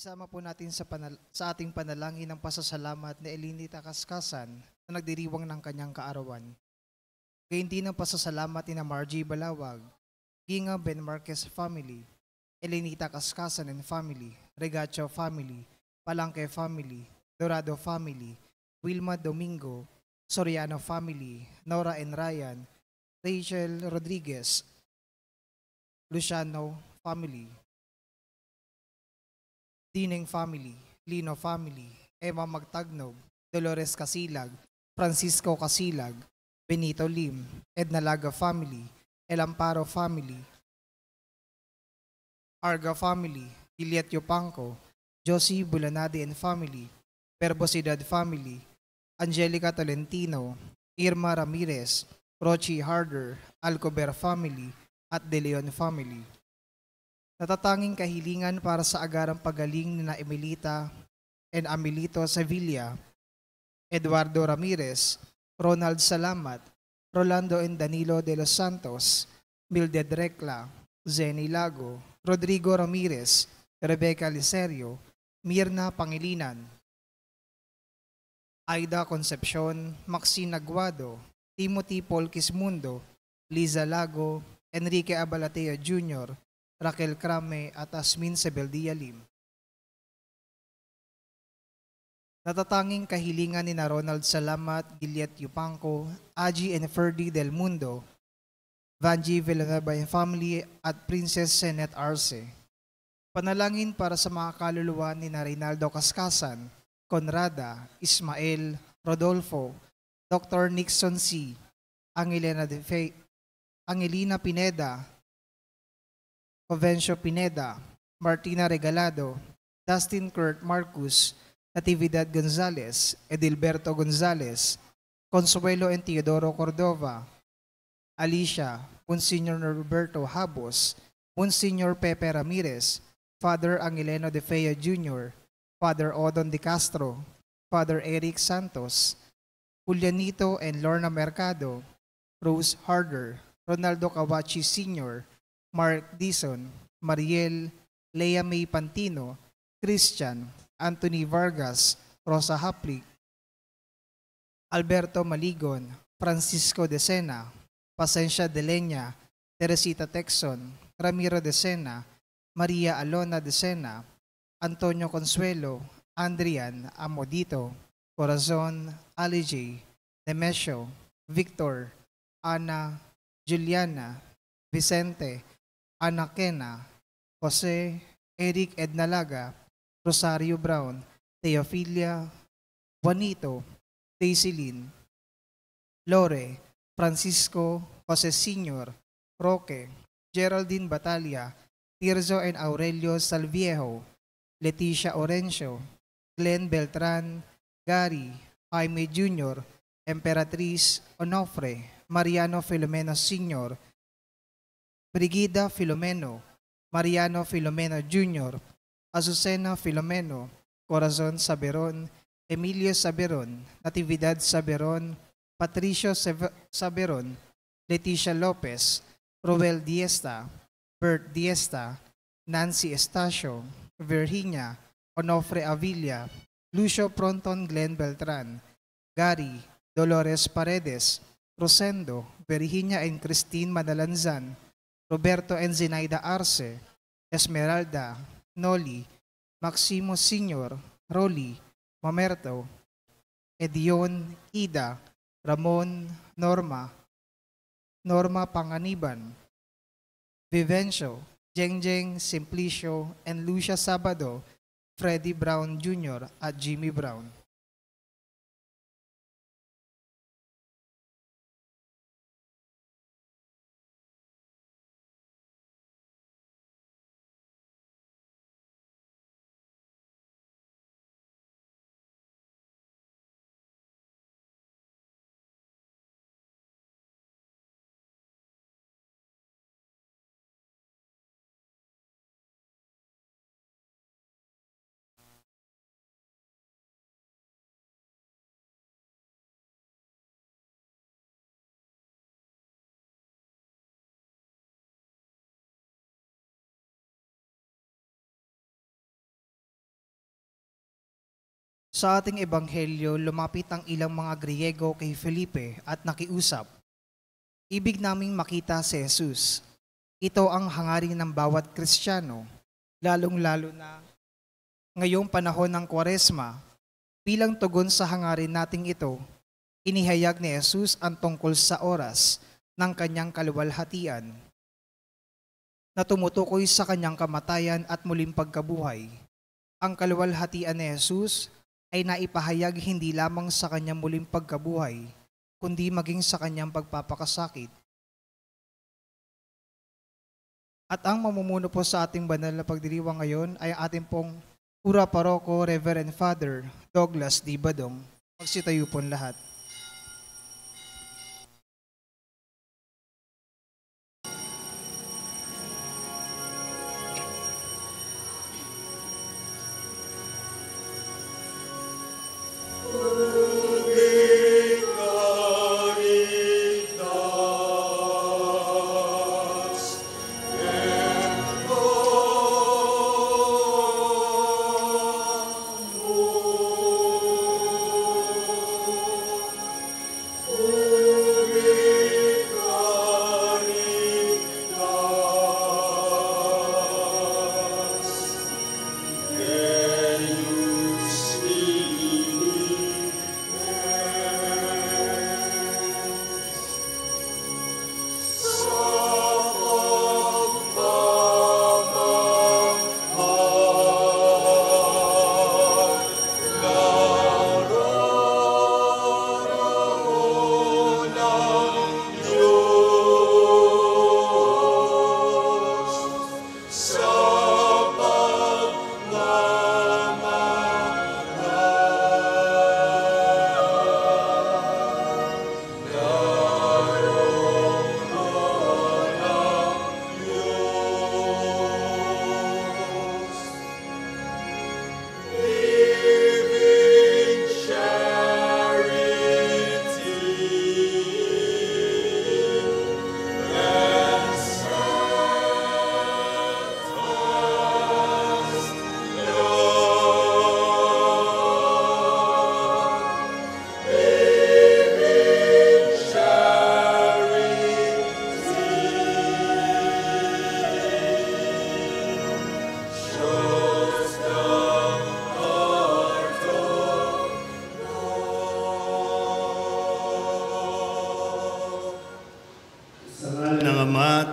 Isama po natin sa ating panalangin ng pasasalamat ni Elinita Kaskasan na nagdiriwang ng kanyang kaarawan. Gayun din ang pasasalamat ni na Margie Balawag, Ginga Ben Marquez family, Elinita Kaskasan and family, Regacho family, Palangke family, Dorado family, Wilma Domingo, Soriano family, Nora and Ryan, Rachel Rodriguez, Luciano family, Dineng family, Lino family, Emma Magtagnog, Dolores Casilag, Francisco Casilag, Benito Lim, Edna Laga family, El Amparo family, Arga family, Juliet Yupanco, Josie Bulanade and family, Perbosidad family, Angelica Tolentino, Irma Ramirez, Rochi Harder, Alcober family, at De Leon family. Natatanging kahilingan para sa agarang pagaling ni na Emilita and Amelito Sevilla, Eduardo Ramirez, Ronald Salamat, Rolando and Danilo de los Santos, Mildred Recla, Zenny Lago, Rodrigo Ramirez, Rebecca Licerio, Mirna Pangilinan, Aida Concepcion, Maxine Aguado, Timothy Paul Quismundo, Liza Lago, Enrique Abalateo Jr., Raquel Crame at Asmin Sebeldia Lim. Natatanging kahilingan ni na Ronald Salamat, Juliet Yupanco, Aji and Ferdy Del Mundo, Vanji Villanueva and family at Princess Senet Arce. Panalangin para sa mga kaluluwa ni na Reynaldo Kaskasan, Conrada, Ismael, Rodolfo, Dr. Nixon C., Angelina Pineda, Covencio Pineda, Martina Regalado, Dustin Kurt Marcus, Natividad Gonzalez, Edilberto Gonzalez, Consuelo and Teodoro Cordova, Alicia, Monsignor Roberto Habos, Monsignor Pepe Ramirez, Father Angeleno de Fea Jr., Father Odon de Castro, Father Eric Santos, Julianito and Lorna Mercado, Rose Harder, Ronaldo Kawachi Sr., Mark Dison, Mariel, Lea May Pantino, Christian, Anthony Vargas, Rosa Haplik, Alberto Maligon, Francisco De Sena, Pasencia De Leña, Teresita Texon, Ramiro De Sena, Maria Alona De Sena, Antonio Consuelo, Andrian Amodito, Corazon, Ali J, Nemesio, Victor, Ana, Juliana, Vicente, Ana Kena, Jose, Eric Ednalaga, Rosario Brown, Teofilia, Juanito, Daisilin, Lore, Francisco, Jose Sr., Roque, Geraldine Batalia, Tirzo and Aurelio Salviejo, Leticia Orencio, Glenn Beltran, Gary, Jaime Jr., Emperatriz Onofre, Mariano Filomeno Sr., Brigida Filomeno, Mariano Filomeno Jr., Azucena Filomeno, Corazon Saberon, Emilio Saberon, Natividad Saberon, Patricio Saberon, Leticia Lopez, Roel Diesta, Bert Diesta, Nancy Estacio, Virginia, Onofre Avilla, Lucio Pronton Glenn Beltran, Gary, Dolores Paredes, Rosendo, Virginia and Christine Madalanzan, Roberto and Zenaida Arce, Esmeralda, Noli, Maximo Sr., Rolly, Mamerto, Edion, Ida, Ramon, Norma, Norma Panganiban, Vivencio, Jengjeng, Simplicio, and Lucia Sabado, Freddie Brown Jr. at Jimmy Brown. Sa ating ebanghelyo, lumapit ang ilang mga Griego kay Felipe at nakiusap. Ibig naming makita si Jesus. Ito ang hangarin ng bawat Kristiyano, lalong-lalo na ngayong panahon ng Kwaresma. Bilang tugon sa hangarin nating ito, inihayag ni Jesus ang tungkol sa oras ng kanyang kaluwalhatian na tumutukoy sa kanyang kamatayan at muling pagkabuhay. Ang kaluwalhatian ni Jesus ay naipahayag hindi lamang sa kanyang muling pagkabuhay, kundi maging sa kanyang pagpapakasakit. At ang mamumuno po sa ating banal na pagdiriwang ngayon ay ating pong Pura Paroko Reverend Father Douglas D. Badong. Magsitayo po lahat.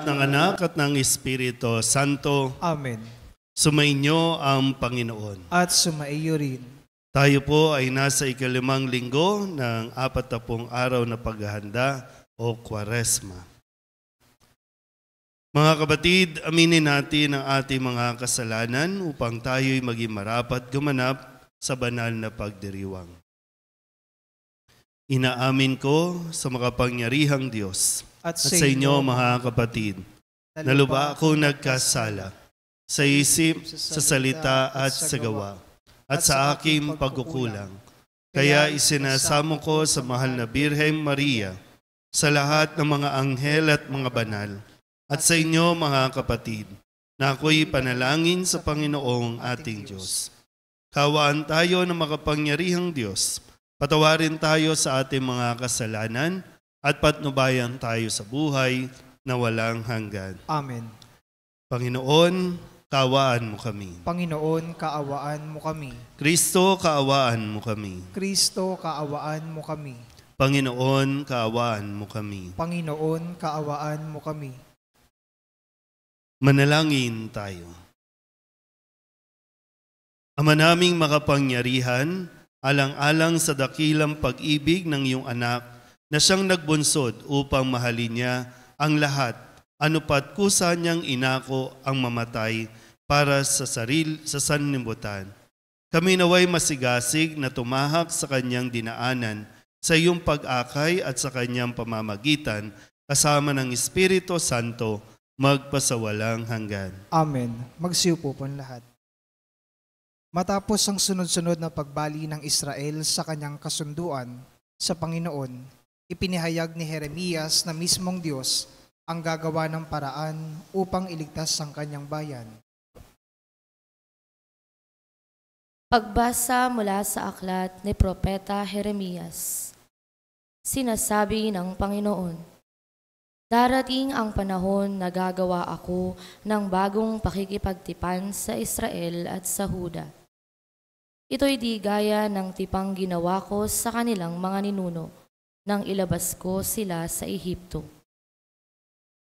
Ng Anak at ng Espiritu Santo. Amen. Sumainyo ang Panginoon. At sumaiyo rin. Tayo po ay nasa ikalimang linggo ng 40 araw na paghahanda o Kwaresma. Mga kapatid, aminin natin ang ating mga kasalanan upang tayo'y maging marapat gumanap sa banal na pagdiriwang. Inaamin ko sa makapangyarihang Diyos at sa inyo, mga kapatid, na lubha akong nagkasala sa isip, sa salita at sa gawa, at sa aking pagkukulang. Kaya isinasamo ko sa mahal na Birheng Maria, sa lahat ng mga anghel at mga banal, at sa inyo, mga kapatid, na ako'y panalangin sa Panginoong ating Diyos. Kawaan tayo ng makapangyarihang Diyos, patawarin tayo sa ating mga kasalanan, at patnubayan tayo sa buhay na walang hanggan. Amen. Panginoon, kaawaan mo kami. Panginoon, kaawaan mo kami. Kristo, kaawaan mo kami. Kristo, kaawaan mo kami. Panginoon, kaawaan mo kami. Panginoon, kaawaan mo kami. Manalangin tayo. Ama naming makapangyarihan, alang-alang sa dakilang pag-ibig ng iyong anak, na siyang nagbunsod upang mahalin niya ang lahat, anupat kusa niyang inako ang mamatay para sa sanlibutan. Kami naway masigasig na tumahak sa kanyang dinaanan, sa iyong pag-akay at sa kanyang pamamagitan, kasama ng Espiritu Santo, magpasawalang hanggan. Amen. Magsiupo po lahat. Matapos ang sunod-sunod na pagbali ng Israel sa kanyang kasunduan sa Panginoon, ipinahayag ni Jeremias na mismong Diyos ang gagawa ng paraan upang iligtas ang kanyang bayan. Pagbasa mula sa aklat ni Propeta Jeremias. Sinasabi ng Panginoon, darating ang panahon na gagawa ako ng bagong pakikipagtipan sa Israel at sa Huda. Ito'y di gaya ng tipang ginawa ko sa kanilang mga ninuno nang ilabas ko sila sa Ehipto.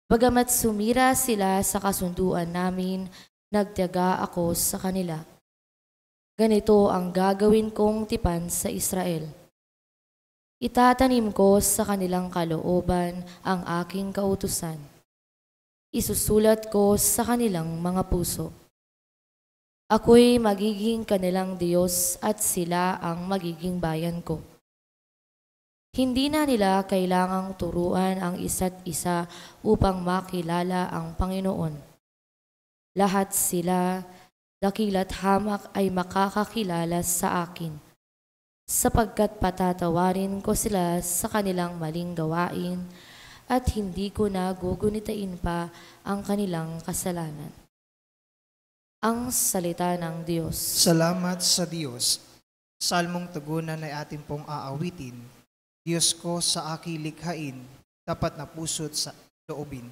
Bagamat sumira sila sa kasunduan namin, nagtiyaga ako sa kanila. Ganito ang gagawin kong tipan sa Israel. Itatanim ko sa kanilang kalooban ang aking kautusan. Isusulat ko sa kanilang mga puso. Ako'y magiging kanilang Diyos at sila ang magiging bayan ko. Hindi na nila kailangang turuan ang isa't isa upang makilala ang Panginoon. Lahat sila, dakila't hamak ay makakakilala sa akin, sapagkat patatawarin ko sila sa kanilang maling gawain at hindi ko na gugunitain pa ang kanilang kasalanan. Ang salita ng Diyos. Salamat sa Diyos. Salmong tugunan ay ating pong aawitin. Diyos ko sa aking likhain, tapat na puso't sa loobin.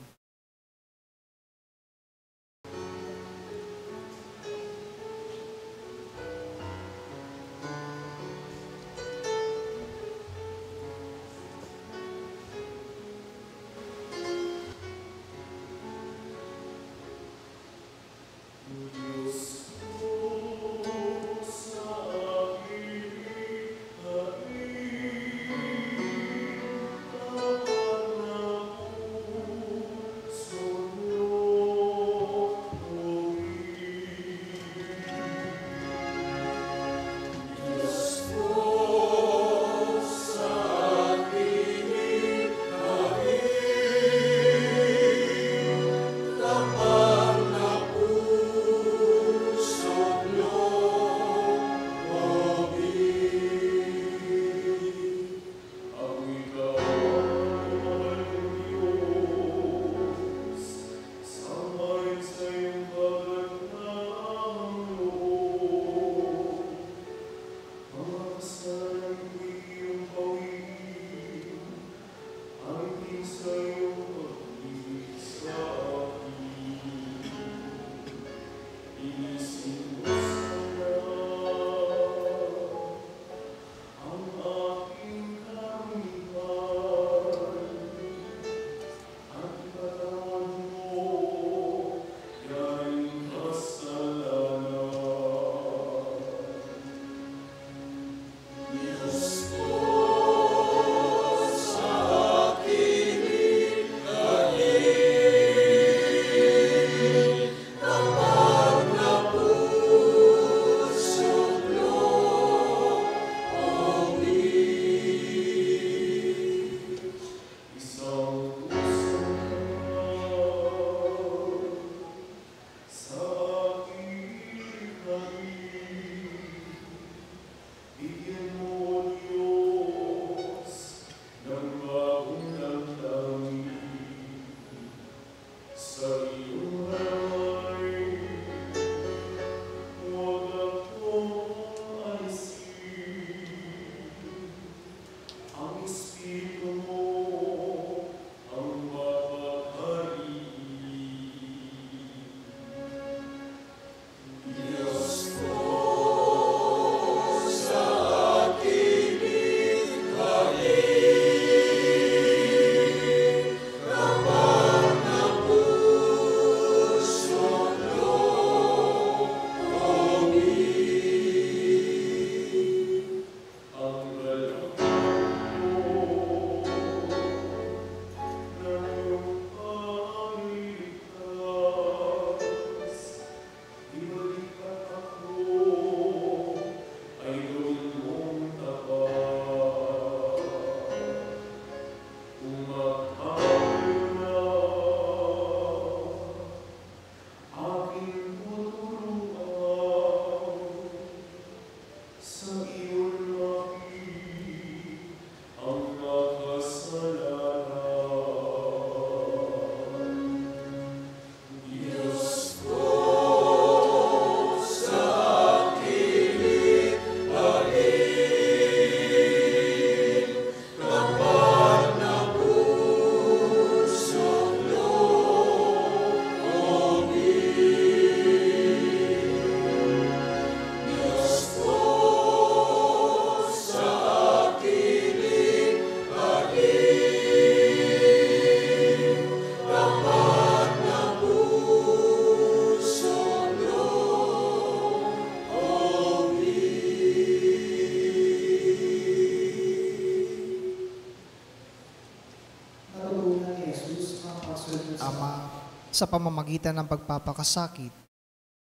sa pamamagitan ng pagpapakasakit.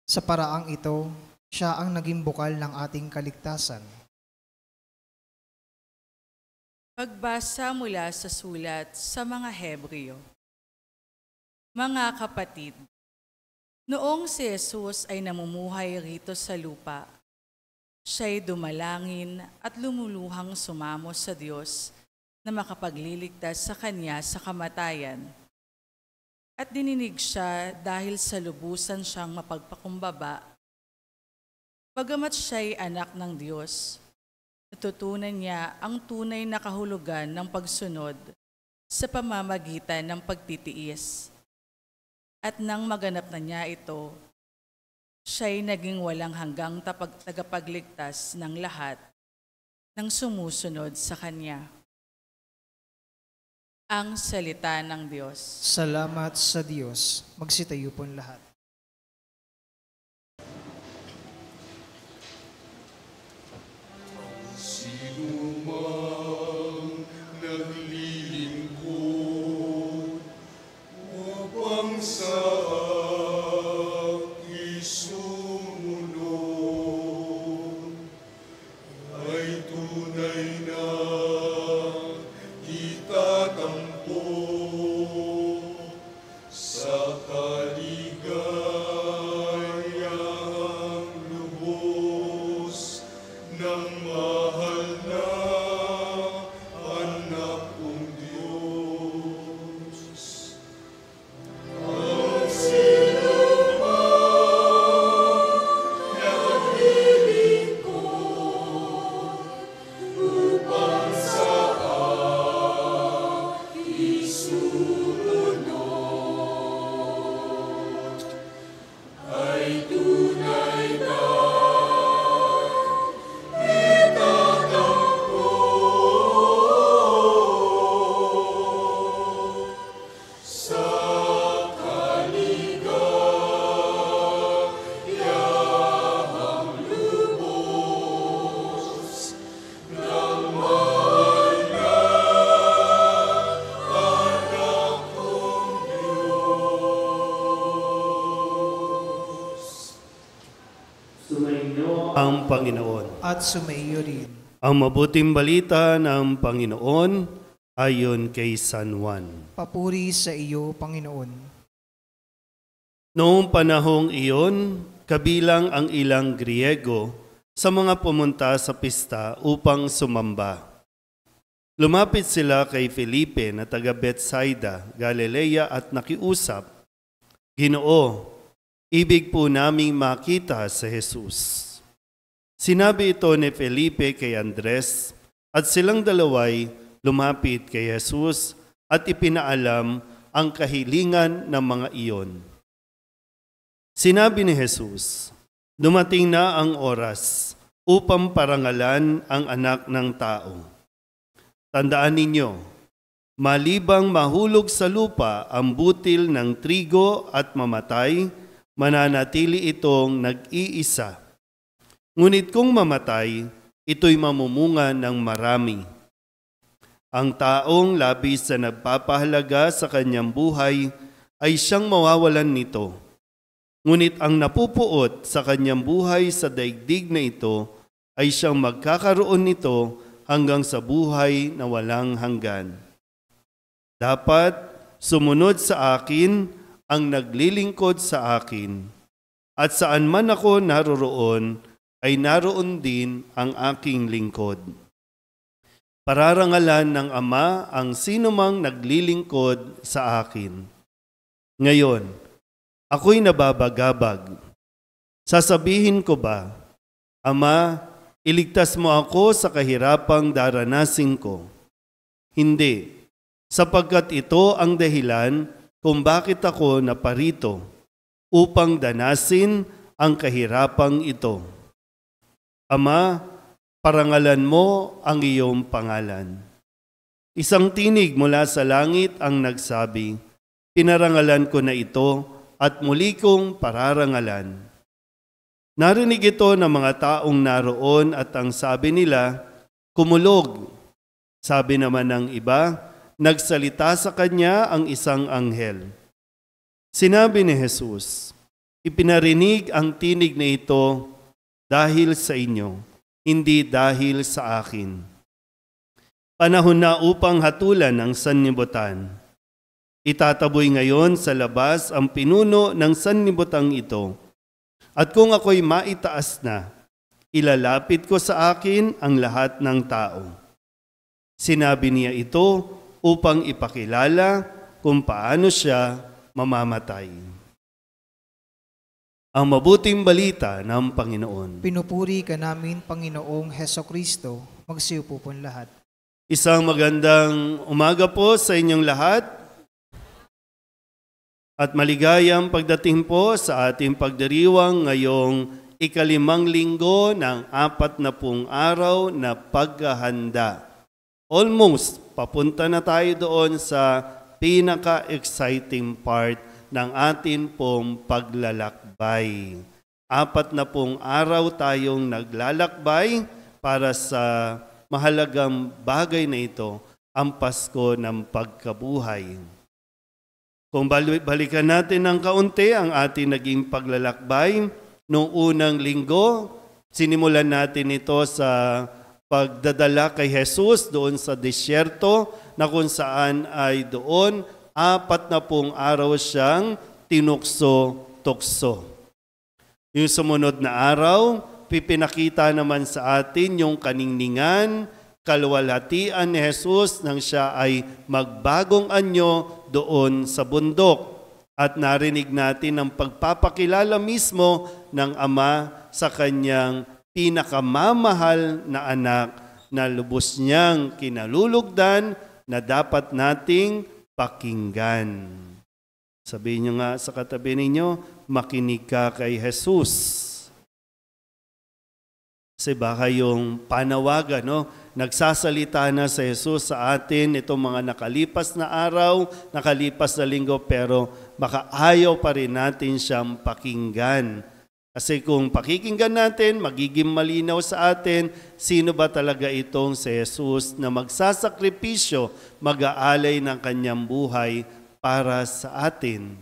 Sa paraang ito, siya ang naging bukal ng ating kaligtasan. Pagbasa mula sa sulat sa mga Hebreo. Mga kapatid, noong si Jesus ay namumuhay rito sa lupa, siya'y dumalangin at lumuluhang sumamo sa Diyos na makapagliligtas sa Kanya sa kamatayan. At dininig siya dahil sa lubusan siyang mapagpakumbaba. Bagamat siya'y anak ng Diyos, natutunan niya ang tunay na kahulugan ng pagsunod sa pamamagitan ng pagtitiis. At nang maganap na niya ito, siya'y naging walang hanggang tagapagligtas ng lahat ng sumusunod sa Kanya. Ang salita ng Diyos. Salamat sa Diyos. Magsitayo po lahat. Ang Panginoon. At sumaiyo rin. Ang mabuting balita ng Panginoon ayon kay San Juan. Papuri sa iyo, Panginoon. Noong panahong iyon, kabilang ang ilang Griego sa mga pumunta sa pista upang sumamba. Lumapit sila kay Felipe na taga Bethsaida, Galilea at nakiusap, "Ginoo, ibig po naming makita si Jesus." Sinabi ito ni Felipe kay Andres at silang dalaway lumapit kay Jesus at ipinaalam ang kahilingan ng mga iyon. Sinabi ni Jesus, "Dumating na ang oras upang parangalan ang anak ng tao. Tandaan ninyo, malibang mahulog sa lupa ang butil ng trigo at mamatay, mananatili itong nag-iisa. Ngunit kung mamatay, ito'y mamumunga ng marami. Ang taong labis na nagpapahalaga sa kanyang buhay ay siyang mawawalan nito. Ngunit ang napupuot sa kanyang buhay sa daigdig na ito ay siyang magkakaroon nito hanggang sa buhay na walang hanggan. Dapat sumunod sa akin ang naglilingkod sa akin, at saan man ako naroroon, ay naroon din ang aking lingkod. Pararangalan ng Ama ang sinumang naglilingkod sa akin. Ngayon, ako'y nababagabag. Sasabihin ko ba, Ama, iligtas mo ako sa kahirapang daranasin ko? Hindi, sapagkat ito ang dahilan kung bakit ako naparito, upang danasin ang kahirapang ito. Ama, parangalan mo ang iyong pangalan." Isang tinig mula sa langit ang nagsabi, "Pinarangalan ko na ito at muli kong pararangalan." Narinig ito ng mga taong naroon at ang sabi nila, "Kumulog." Sabi naman ng iba, "Nagsalita sa kanya ang isang anghel." Sinabi ni Jesus, ipinarinig ang tinig na ito dahil sa inyo, hindi dahil sa akin. Panahon na upang hatulan ang sanlibutan. Itataboy ngayon sa labas ang pinuno ng sanlibutang ito. At kung ako'y maitaas na, ilalapit ko sa akin ang lahat ng tao. Sinabi niya ito upang ipakilala kung paano siya mamamatay. Ang mabuting balita ng Panginoon. Pinupuri ka namin, Panginoong Hesukristo. Magsiupo po lahat. Isang magandang umaga po sa inyong lahat at maligayang pagdating po sa ating pagdiriwang ngayong ikalimang linggo ng 40 araw na paghahanda. Almost papunta na tayo doon sa pinaka-exciting part ng atin pong paglalakbay. 40 araw tayong naglalakbay para sa mahalagang bagay na ito, ang Pasko ng pagkabuhay. Kung balikan natin ng kaunti ang ating naging paglalakbay, noong unang linggo, sinimulan natin ito sa pagdadala kay Jesus doon sa disyerto na kung saan ay doon 40 araw siyang tinukso-tukso. Yung sumunod na araw, pipinakita naman sa atin yung kaningningan, kaluwalhatian ni Jesus nang siya ay magbagong anyo doon sa bundok. At narinig natin ang pagpapakilala mismo ng Ama sa kanyang pinakamamahal na anak na lubos niyang kinalulugdan na dapat nating pakinggan. Sabihin niyo nga sa katabi ninyo, makinig ka kay Jesus. Kasi baka yung panawagan, nagsasalita na sa Jesus sa atin itong mga nakalipas na araw, nakalipas na linggo, pero baka ayaw pa rin natin siyang pakinggan. Kasi kung pakikinggan natin, magiging malinaw sa atin, sino ba talaga itong si Jesus na magsasakripisyo, mag-aalay ng kanyang buhay para sa atin.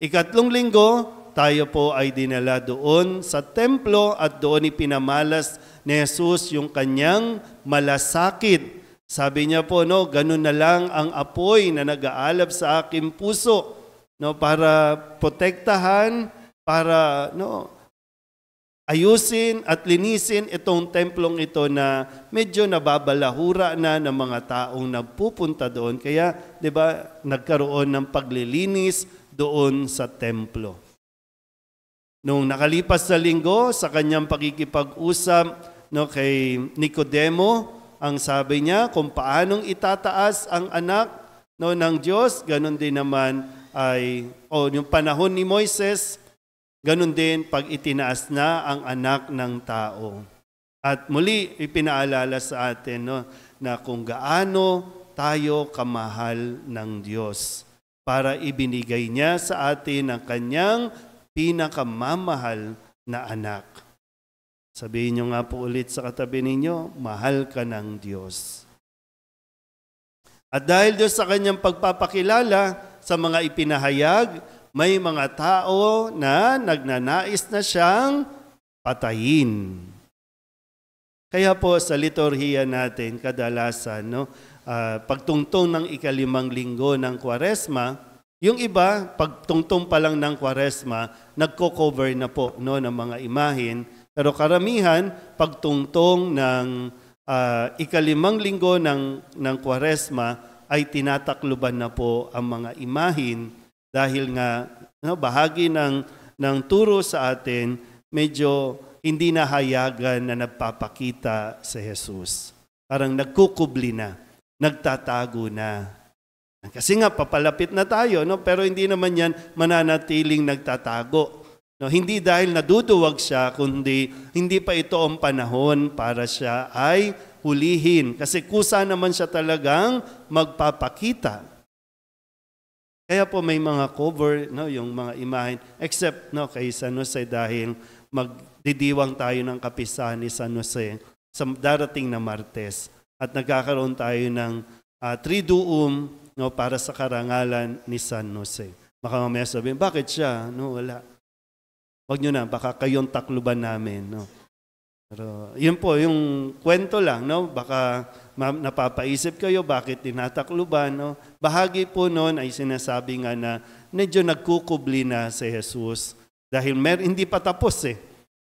Ikatlong linggo, tayo po ay dinala doon sa templo at doon ipinamalas ni Jesus yung kanyang malasakit. Sabi niya po, ganun na lang ang apoy na nag-aalab sa aking puso, para protektahan, para ayusin at linisin itong templong ito na medyo nababalahura na ng mga taong nagpupunta doon. Kaya, nagkaroon ng paglilinis doon sa templo. Noong nakalipas na linggo, sa kanyang pakikipag-usap kay Nicodemo, ang sabi niya kung paanong itataas ang anak ng Diyos, ganun din naman ay, yung panahon ni Moises, ganun din pag itinaas na ang anak ng tao. At muli, ipinaalala sa atin na kung gaano tayo kamahal ng Diyos para ibinigay niya sa atin ang kanyang pinakamamahal na anak. Sabihin niyo nga po ulit sa katabi ninyo, mahal ka ng Diyos. At dahil doon sa kanyang pagpapakilala sa mga ipinahayag, may mga tao na nagnanais na siyang patayin. Kaya po sa liturhiya natin, kadalasan, pagtungtong ng ikalimang linggo ng Kwaresma, yung iba, pagtungtong pa lang ng Kwaresma, nagko-cover na po ng mga imahin. Pero karamihan, pagtungtong ng ikalimang linggo ng Kwaresma, ay tinatakluban na po ang mga imahin dahil nga bahagi ng turo sa atin, medyo hindi nahayagan na nagpapakita sa Jesus. Parang nagkukubli na, nagtatago na. Kasi nga papalapit na tayo, pero hindi naman yan mananatiling nagtatago. Hindi dahil naduduwag siya, kundi hindi pa ito ang panahon para siya ay hulihin. Kasi kusa naman siya talagang magpapakita. Kaya po may mga cover, yung mga imahin, except kay San Jose dahil magdidiwang tayo ng kapisahan ni San Jose sa darating na Martes. At nagkakaroon tayo ng Triduum para sa karangalan ni San Jose. Baka mamaya sabihin, bakit siya? No, wala. Huwag nyo na, baka kayong takluban namin. No? Pero yun po, yung kwento lang, no? Baka napapaisip kayo, bakit tinatakluban? No? Bahagi po noon ay sinasabi nga na medyo nagkukubli na si Jesus. Dahil hindi pa tapos eh.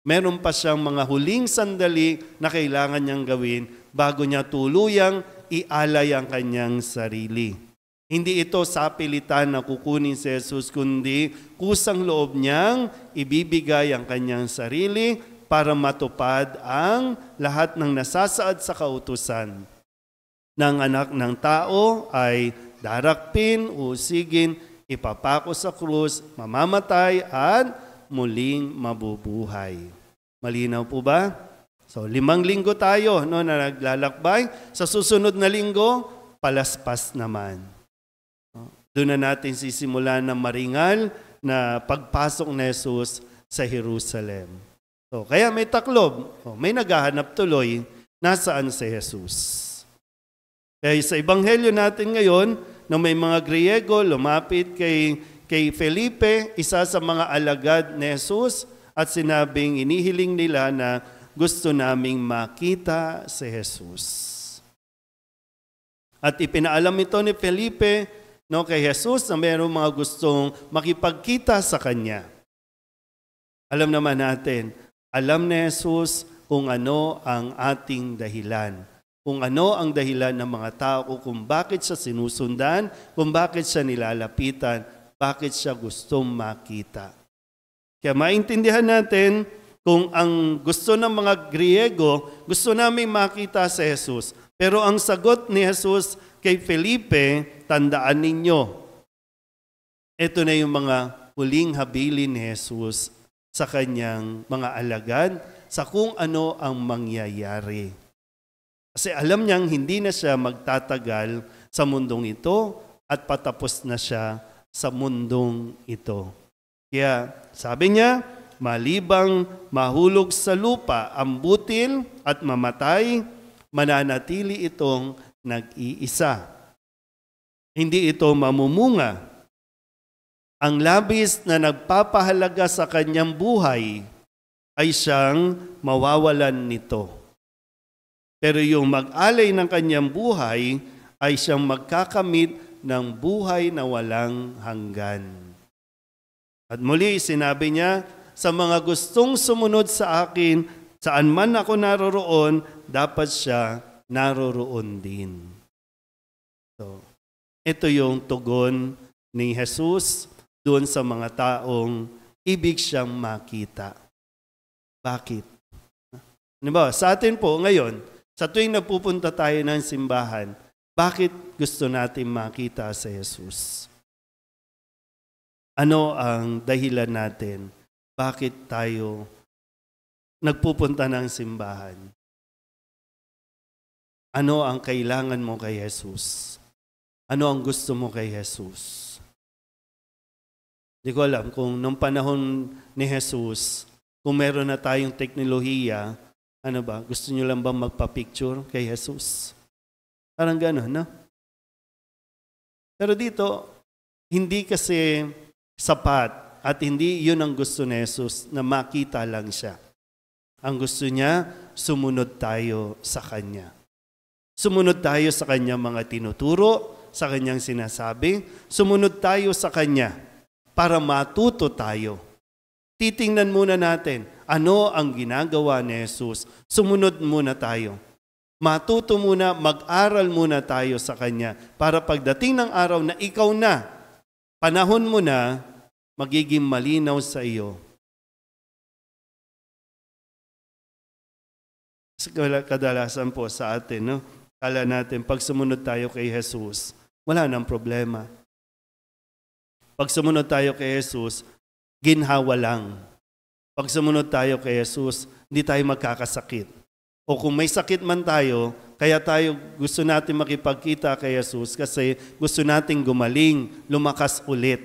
Meron pa siyang mga huling sandali na kailangan niyang gawin bago niya tuluyang ialay ang kanyang sarili. Hindi ito sapilitan na kukunin si Jesus, kundi kusang loob niyang ibibigay ang kanyang sarili para matupad ang lahat ng nasasaad sa kautusan ng anak ng tao ay darakpin, usigin, ipapako sa krus, mamamatay at muling mabubuhay. Malinaw po ba? So 5 linggo tayo no, na naglalakbay. Sa susunod na linggo, palaspas naman. Doon na natin sisimulan ng maringal na pagpasok ni Jesus sa Jerusalem. So, kaya may taklob, may naghahanap tuloy, nasaan si Jesus. Kaya sa ebanghelyo natin ngayon, na may mga Griego lumapit kay Felipe, isa sa mga alagad ni Jesus, at sinabing inihiling nila na gusto naming makita si Jesus. At ipinaalam ito ni Felipe kay Jesus na mayroong mga gustong makipagkita sa Kanya. Alam naman natin, alam ni Jesus kung ano ang ating dahilan. Kung ano ang dahilan ng mga tao, kung bakit siya sinusundan, kung bakit siya nilalapitan, bakit siya gustong makita. Kaya maintindihan natin kung ang gusto ng mga Griego, gusto namin makita si Jesus. Pero ang sagot ni Jesus kay Felipe, tandaan ninyo, ito na yung mga huling habilin ni Jesus sa kanyang mga alagad sa kung ano ang mangyayari. Kasi alam niyang hindi na siya magtatagal sa mundong ito at patapos na siya sa mundong ito. Kaya sabi niya, malibang mahulog sa lupa ang butil at mamatay, mananatili itong nag-iisa. Hindi ito mamumunga. Ang labis na nagpapahalaga sa kanyang buhay ay siyang mawawalan nito. Pero yung mag-alay ng kanyang buhay ay siyang magkakamit ng buhay na walang hanggan. At muli sinabi niya, sa mga gustong sumunod sa akin, saan man ako naroroon, dapat siya naroroon din. So, ito yung tugon ni Jesus doon sa mga taong ibig siyang makita. Bakit? Diba? Sa atin po ngayon, sa tuwing napupunta tayo ng simbahan, bakit gusto natin makita si Jesus? Ano ang dahilan natin? Bakit tayo nagpupunta ng simbahan? Ano ang kailangan mo kay Jesus? Ano ang gusto mo kay Jesus? Hindi ko alam kung nung panahon ni Jesus, kung meron na tayong teknolohiya, gusto nyo lang ba magpa-picture kay Jesus? Parang gano'n, no? Pero dito, hindi kasi sapat at hindi yun ang gusto ni Jesus, na makita lang siya. Ang gusto niya, sumunod tayo sa Kanya. Sumunod tayo sa Kanya mga tinuturo, sa Kanyang sinasabi. Sumunod tayo sa Kanya para matuto tayo. Titingnan muna natin, ano ang ginagawa ni Jesus. Sumunod muna tayo. Matuto muna, mag-aral muna tayo sa Kanya para pagdating ng araw na ikaw na, panahon mo na, magiging malinaw sa iyo. Kadalasan po sa atin, no? Kala natin, pag sumunod tayo kay Jesus, wala nang problema. Pag sumunod tayo kay Jesus, ginhawa lang. Pag sumunod tayo kay Jesus, hindi tayo magkakasakit. O kung may sakit man tayo, kaya tayo gusto natin makipagkita kay Jesus kasi gusto nating gumaling, lumakas ulit.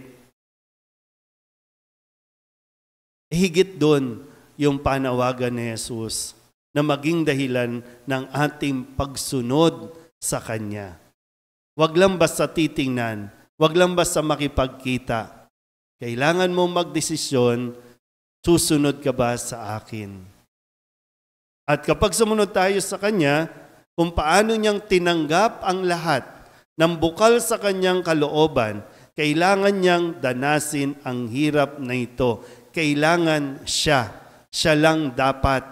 Higit doon yung panawagan ni Jesus na maging dahilan ng ating pagsunod sa Kanya. Huwag lang basta titingnan, huwag lang basta makipagkita, Kailangan mong magdesisyon, susunod ka ba sa akin? At kapag sumunod tayo sa Kanya, kung paano niyang tinanggap ang lahat ng bukal sa Kanyang kalooban, kailangan niyang danasin ang hirap na ito. Kailangan siya lang dapat.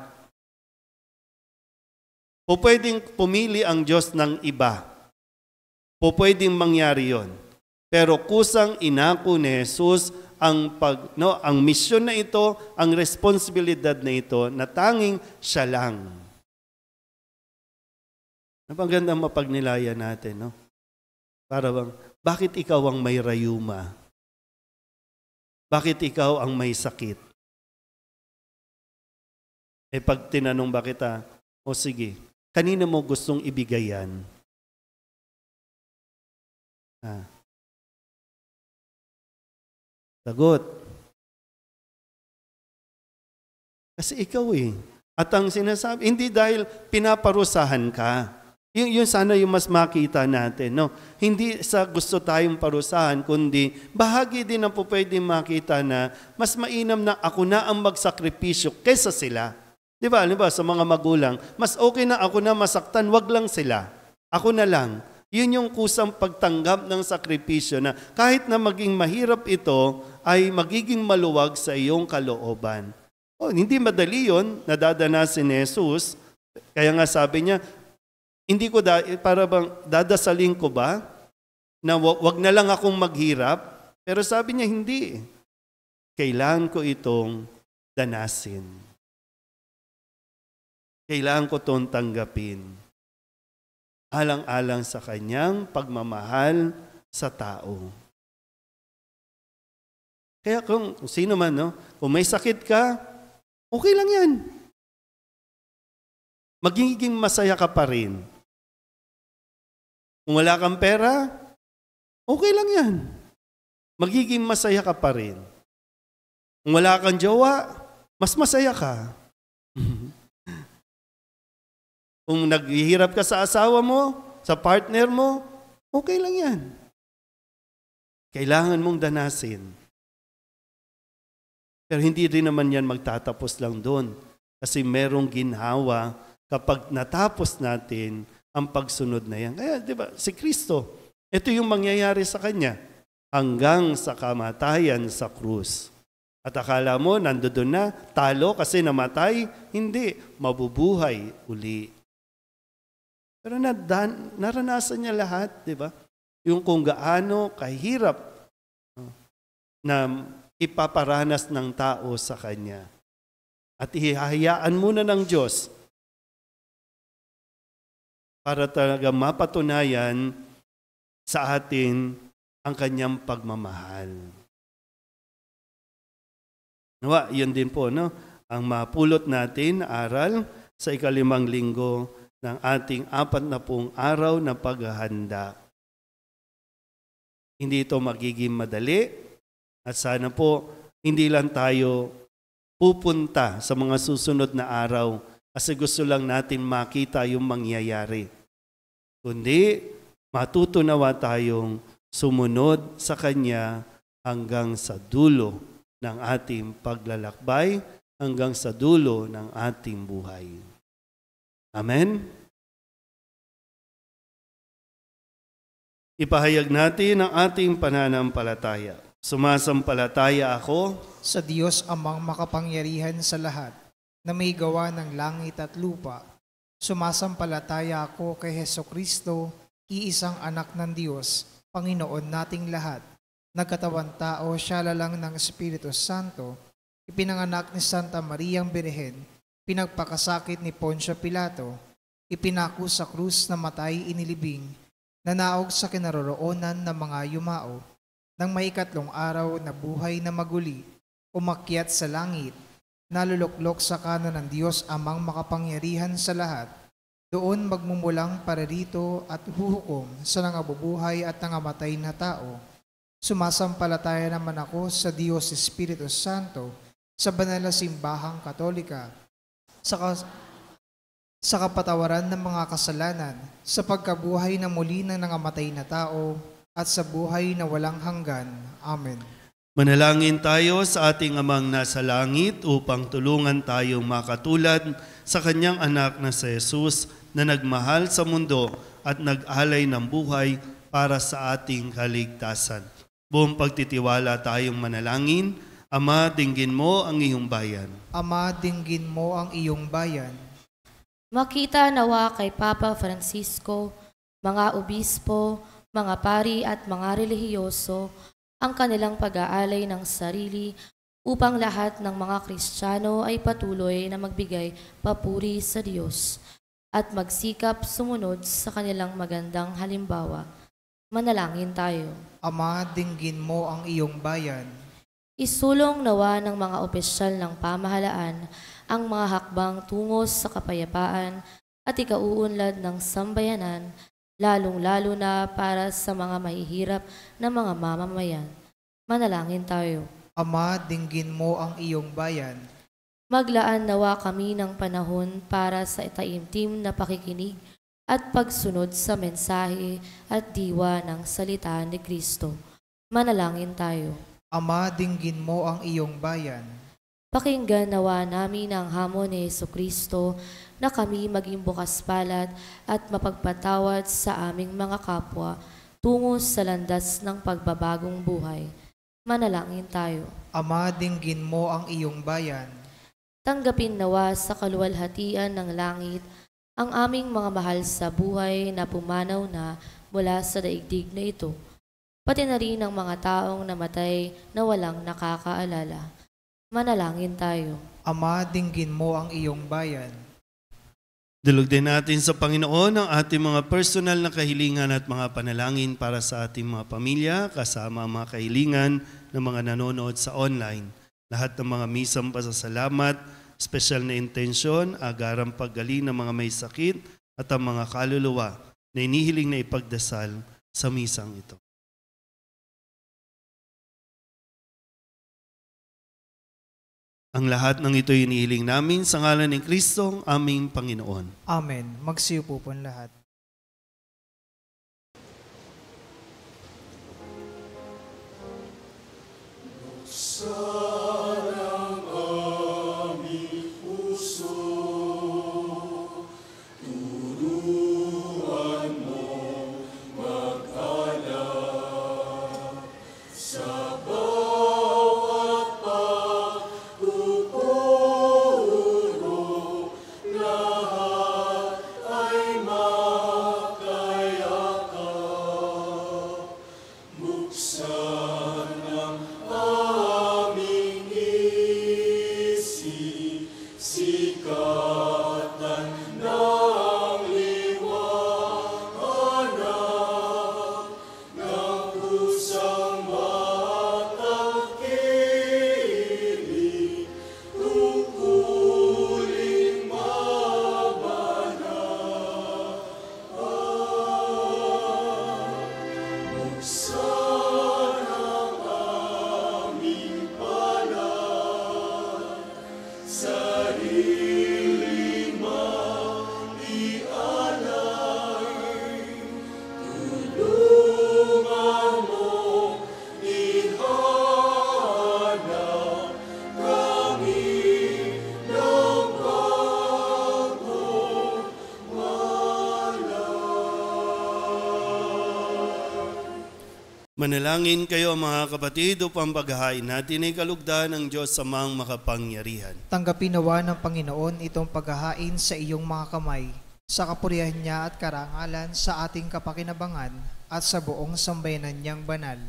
Pwedeng pumili ang Diyos ng iba. Pwedeng mangyari yon. Pero kusang inako ni Jesus ang misyon na ito, ang responsibilidad na ito, na tanging siya lang. Napagandang mapagnilaya natin, no? Para bang, bakit ikaw ang may rayuma? Bakit ikaw ang may sakit? Pag tinanong ba kita, sige, kanina mo gustong ibigay yan? Sagot. Kasi ikaw At ang sinasabi, hindi dahil pinaparusahan ka. Yun sana yung mas makita natin. No? Hindi sa gusto tayong parusahan, kundi bahagi din ang pwedeng makita na mas mainam na ako na ang magsakripisyo kaysa sila. Di ba sa mga magulang, mas okay na ako na masaktan, wag lang sila. Ako na lang. Yun yung kusang pagtanggap ng sakripisyo na kahit na maging mahirap ito, ay magiging maluwag sa iyong kalooban. Hindi madali yun, nadadanasin ni Jesus. Kaya nga sabi niya, hindi ko para bang dadasalin ko ba na wag na lang akong maghirap? Pero sabi niya, hindi. Kailangan ko itong danasin. Kailangan ko itong tanggapin. Alang-alang sa kanyang pagmamahal sa tao. Kaya kung sino man, kung may sakit ka, okay lang yan. Magiging masaya ka pa rin. Kung wala kang pera, okay lang yan. Magiging masaya ka pa rin. Kung wala kang jowa, mas masaya ka. Kung naghihirap ka sa asawa mo, sa partner mo, okay lang yan. Kailangan mong danasin. Pero hindi rin naman yan magtatapos lang doon. Kasi merong ginhawa kapag natapos natin ang pagsunod na yan. Kaya, di ba, si Kristo, ito yung mangyayari sa Kanya hanggang sa kamatayan sa krus. At akala mo, nandoon na, talo kasi namatay? Hindi, mabubuhay uli. Pero naranasan niya lahat, di ba? Yung kung gaano kahirap na ipaparanas ng tao sa Kanya. At ihahayaan muna ng Diyos para talaga mapatunayan sa atin ang Kanyang pagmamahal. Nawa, yun din po, ang mapulot natin aral sa 5 linggo ng ating 40 araw na paghahanda. Hindi ito magiging madali at sana po hindi lang tayo pupunta sa mga susunod na araw kasi gusto lang natin makita yung mangyayari. Kundi matutunawa tayong sumunod sa Kanya hanggang sa dulo ng ating paglalakbay, hanggang sa dulo ng ating buhay. Amen? Ipahayag natin ang ating pananampalataya. Sumasampalataya ako sa Diyos amang makapangyarihan sa lahat, na may gawa ng langit at lupa. Sumasampalataya ako kay Hesukristo, iisang anak ng Diyos, Panginoon nating lahat. Nagkatawan tao, siya lalang ng Espiritu Santo, ipinanganak ni Santa Mariang Birhen, pinagpakasakit ni Poncio Pilato, ipinako sa krus na matay inilibing, nanaog sa kinaroroonan ng mga yumao, nang may 3 araw na buhay na maguli, umakyat sa langit, naluluklok sa kanan ng Diyos amang makapangyarihan sa lahat, doon magmumulang paririto at huhukom sa nangabubuhay at nangamatay na tao. Sumasampalataya naman ako sa Diyos Espiritu Santo, sa banal na simbahang Katolika, sa kapatawaran ng mga kasalanan, sa pagkabuhay na muli ng nangamatay na tao, at sa buhay na walang hanggan. Amen. Manalangin tayo sa ating Amang nasa langit upang tulungan tayong makatulad sa kanyang anak na si Jesus na nagmahal sa mundo at nag-alay ng buhay para sa ating kaligtasan. Buong pagtitiwala tayong manalangin. Ama, dinggin mo ang iyong bayan. Ama, dinggin mo ang iyong bayan. Makita nawa kay Papa Francisco, mga obispo, mga pari at mga relihiyoso ang kanilang pag-aalay ng sarili upang lahat ng mga Kristiyano ay patuloy na magbigay papuri sa Diyos at magsikap sumunod sa kanilang magandang halimbawa. Manalangin tayo. Ama, dinggin mo ang iyong bayan. Isulong nawa ng mga opisyal ng pamahalaan ang mga hakbang tungo sa kapayapaan at ikauunlad ng sambayanan, lalong-lalo na para sa mga mahihirap na mga mamamayan. Manalangin tayo. Ama, dinggin mo ang iyong bayan. Maglaan nawa kami ng panahon para sa taimtim na pakikinig at pagsunod sa mensahe at diwa ng salita ni Kristo. Manalangin tayo. Ama, dinggin mo ang iyong bayan. Pakinggan nawa namin ang hamon ni Jesucristo na kami maging bukas palad at mapagpatawad sa aming mga kapwa tungo sa landas ng pagbabagong buhay. Manalangin tayo. Ama, dinggin mo ang iyong bayan. Tanggapin nawa sa kaluwalhatian ng langit ang aming mga mahal sa buhay na pumanaw na mula sa daigdig na ito, pati na rin ang mga taong namatay na walang nakakaalala. Manalangin tayo. Ama, dinggin mo ang iyong bayan. Dalog din natin sa Panginoon ang ating mga personal na kahilingan at mga panalangin para sa ating mga pamilya, kasama ang mga kahilingan ng mga nanonood sa online. Lahat ng mga misang pasasalamat, special na intensyon, agarang paggaling ng mga may sakit at ang mga kaluluwa na inihiling na ipagdasal sa misang ito. Ang lahat ng ito inihiling namin sa ngalan ng Kristo, aming Panginoon. Amen. Magsiupo po lahat. Manalangin kayo mga kapatid upang paghahain natin ay kalugdan ng Diyos Amang makapangyarihan. Tanggapin nawa ng Panginoon itong paghahain sa iyong mga kamay, sa kapurihan niya at karangalan sa ating kapakinabangan at sa buong sambayanan niyang banal.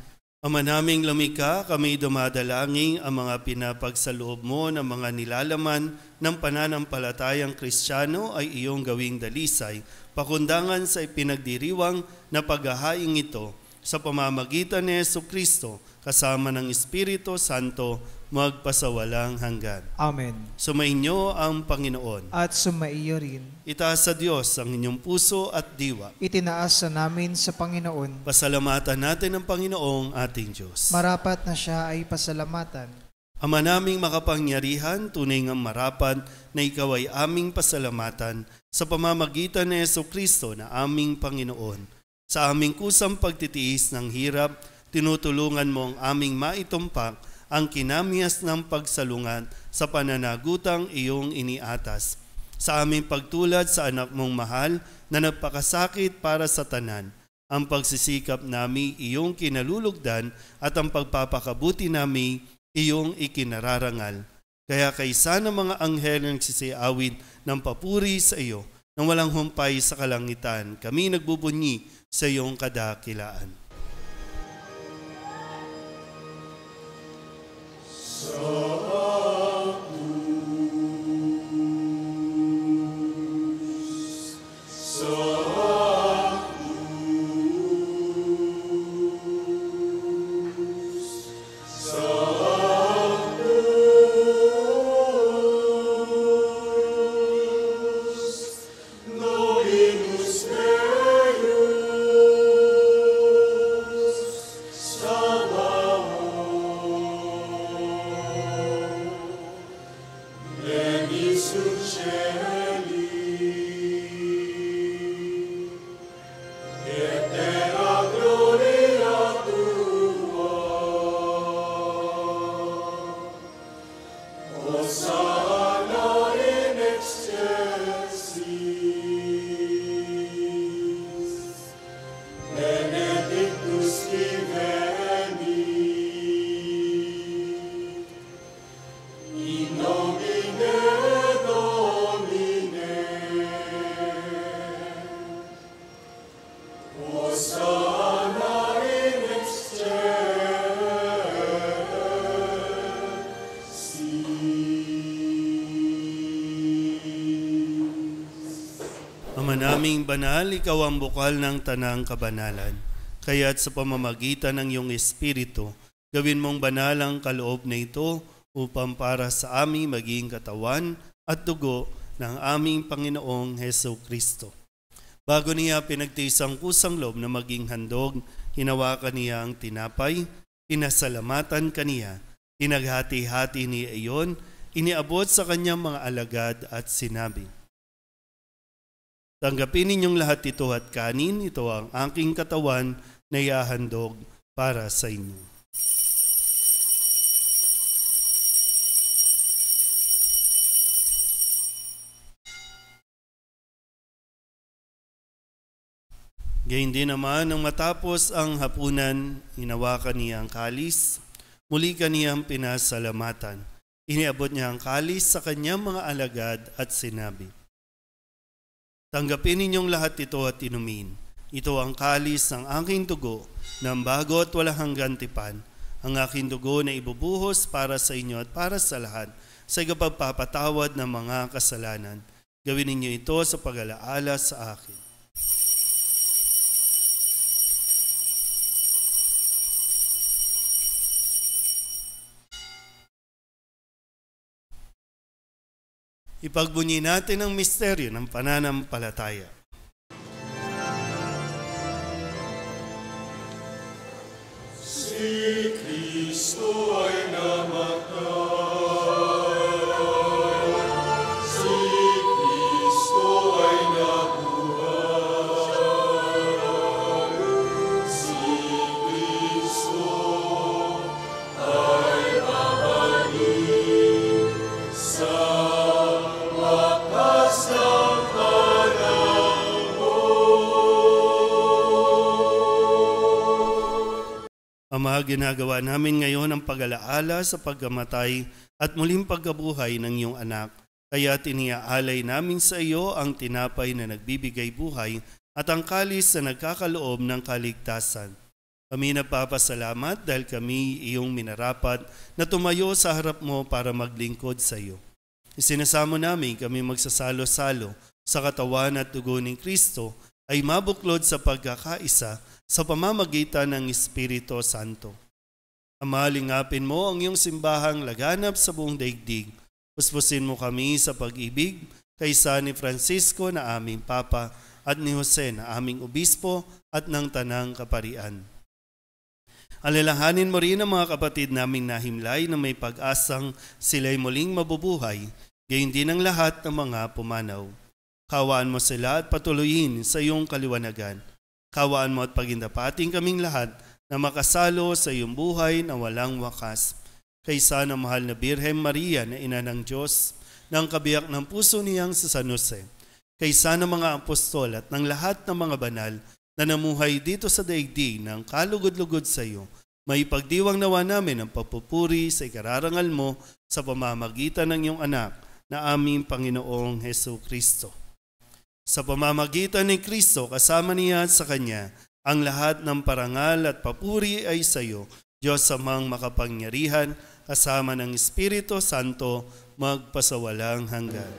Ama naming lumikha, kami dumadalangin ang mga pinapagsaloob mo ng mga nilalaman ng pananampalatayang Kristiyano ay iyong gawing dalisay, pakundangan sa ipinagdiriwang na paghahain ito, sa pamamagitan ni Jesucristo, kasama ng Espiritu Santo, magpasawalang hanggan. Amen. Sumainyo ang Panginoon. At sumaiyo rin. Itaas sa Diyos ang inyong puso at diwa. Itinaas sa namin sa Panginoon. Pasalamatan natin ang Panginoong ating Diyos. Marapat na siya ay pasalamatan. Ama naming makapangyarihan, tunay ngang marapat na ikaw ay aming pasalamatan sa pamamagitan ni Jesucristo na aming Panginoon. Sa aming kusang pagtitiis ng hirap tinutulungan mo ang aming maitumpak ang kinamyas ng pagsalungat sa pananagutang iyong iniatas. Sa aming pagtulad sa anak mong mahal na nagpakasakit para sa tanan, ang pagsisikap nami iyong kinalulugdan at ang pagpapakabuti nami iyong ikinararangal. Kaya kaysa ng mga anghel na nagsisiawit ng papuri sa iyo, nang walang humpay sa kalangitan, kami nagbubunyi sa iyong kadakilaan. Ama naming banal, ikaw ang bukal ng tanang kabanalan. Kaya't sa pamamagitan ng iyong Espiritu, gawin mong banal ang kaloob na ito upang para sa aming maging katawan at dugo ng aming Panginoong Heso Kristo. Bago niya pinagtiis ang kusang loob na maging handog, hinawakan niya ang tinapay, pinasalamatan kaniya, pinaghati-hati niya iyon, iniabot sa kanyang mga alagad at sinabi, "Tanggapin ninyong lahat ito at kanin, ito ang aking katawan na ihahandog para sa inyo." Gayun din naman, nang matapos ang hapunan, hinawakan niya ang kalis, muli kaniyang pinasalamatan. Iniabot niya ang kalis sa kanyang mga alagad at sinabi, "Tanggapin ninyong lahat ito at inumin. Ito ang kalis ng aking dugo, ng bago at walang hanggang tipan. Ang aking dugo na ibubuhos para sa inyo at para sa lahat, sa ikapagpapatawad ng mga kasalanan. Gawin ninyo ito sa pag-alaala sa akin." Ipagbunyi natin ang misteryo ng pananampalataya. Si Kristo ay namatay. Si Kristo ay nabuhay. Si Kristo ay babalik sa wakas ng Ama, ginagawa namin ngayon ang pag-alaala sa pagkamatay at muling pagkabuhay ng iyong anak. Kaya tiniaalay namin sa iyo ang tinapay na nagbibigay buhay at ang kalis na nagkakaloob ng kaligtasan. Kami nagpapasalamat dahil kami iyong minarapat na tumayo sa harap mo para maglingkod sa iyo. Isinasamo namin kami magsasalo-salo sa katawan at dugo ni Kristo ay mabuklod sa pagkakaisa sa pamamagitan ng Espiritu Santo. Ama, lingapin mo ang iyong simbahang laganap sa buong daigdig. Puspusin mo kami sa pag-ibig kaysa ni Francisco na aming Papa at ni Jose na aming Obispo at ng Tanang Kaparian. Alalahanin mo rin ang mga kapatid naming nahimlay na may pag-asang sila'y muling mabubuhay, gayon din ang lahat ng mga pumanaw. Kawaan mo sila at patuloyin sa iyong kaliwanagan. Kawaan mo at pagindapating kaming lahat na makasalo sa iyong buhay na walang wakas. Kaysa ng mahal na Birhen Maria na ina ng Diyos, ng kabiyak ng puso niyang sa San Jose, kaysa ng mga apostol at ng lahat ng mga banal na namuhay dito sa daigdig ng kalugod-lugod sa iyo, may pagdiwang nawa namin ang papupuri sa ikararangal mo sa pamamagitan ng iyong anak na aming Panginoong Hesu Kristo. Sa pamamagitan ni Kristo, kasama niya at sa Kanya, ang lahat ng parangal at papuri ay sa iyo, Diyos amang makapangyarihan, kasama ng Espiritu Santo, magpasawalang hanggan.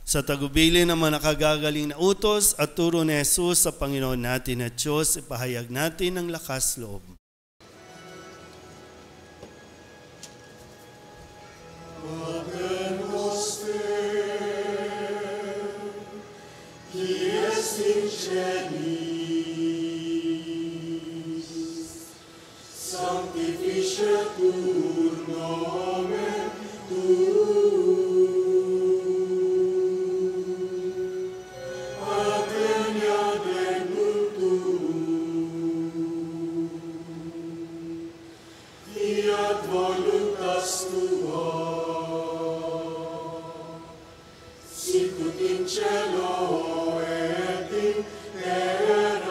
Sa tagubilin ng mga nakagagaling na utos at turo ni Jesus sa Panginoon natin at Diyos, ipahayag natin ang lakas loob. Sanctificetur nomen tuum, adveniat regnum tuum, fiat voluntas tua, sicut in cielo et in terra.